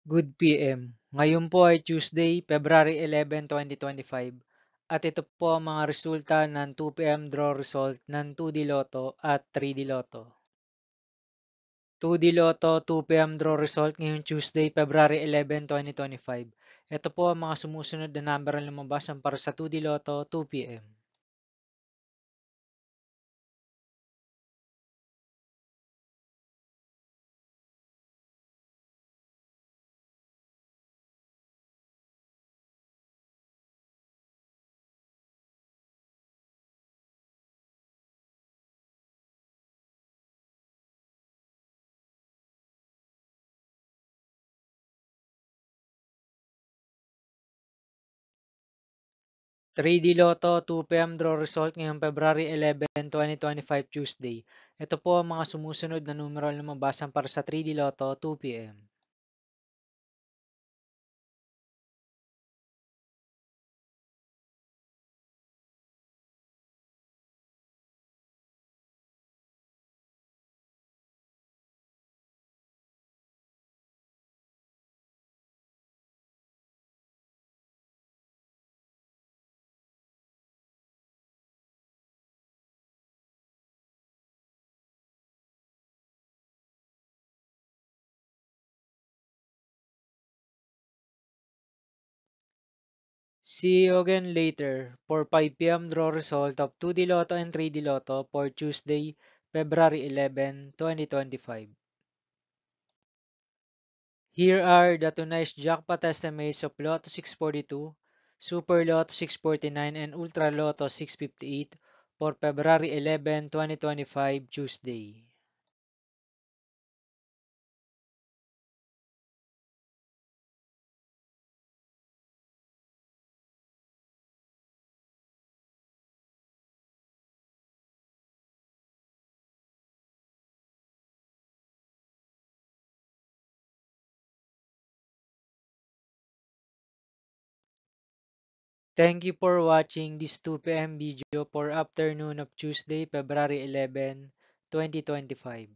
Good PM. Ngayon po ay Tuesday, February 11, 2025 at ito po ang mga resulta ng 2 PM draw result ng 2D Lotto at 3D Lotto. 2D Lotto 2 PM draw result ngayong Tuesday, February 11, 2025. Ito po ang mga sumusunod na number na lumabas para sa 2D Lotto 2 PM. 3D Lotto 2 PM draw result ngayong February 11, 2025 Tuesday. Ito po ang mga sumusunod na numero na lumabas para sa 3D Lotto 2 PM. See you again later for 5 PM draw result of 2D Lotto and 3D Lotto for Tuesday, February 11, 2025. Here are the tonight's jackpot estimates of Lotto 642, Super Lotto 649, and Ultra Lotto 658 for February 11, 2025 Tuesday. Thank you for watching this 2 PM video for afternoon of Tuesday, February 11, 2025.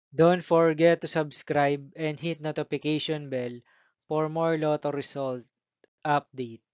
Don't forget to subscribe and hit notification bell for more Lotto result update.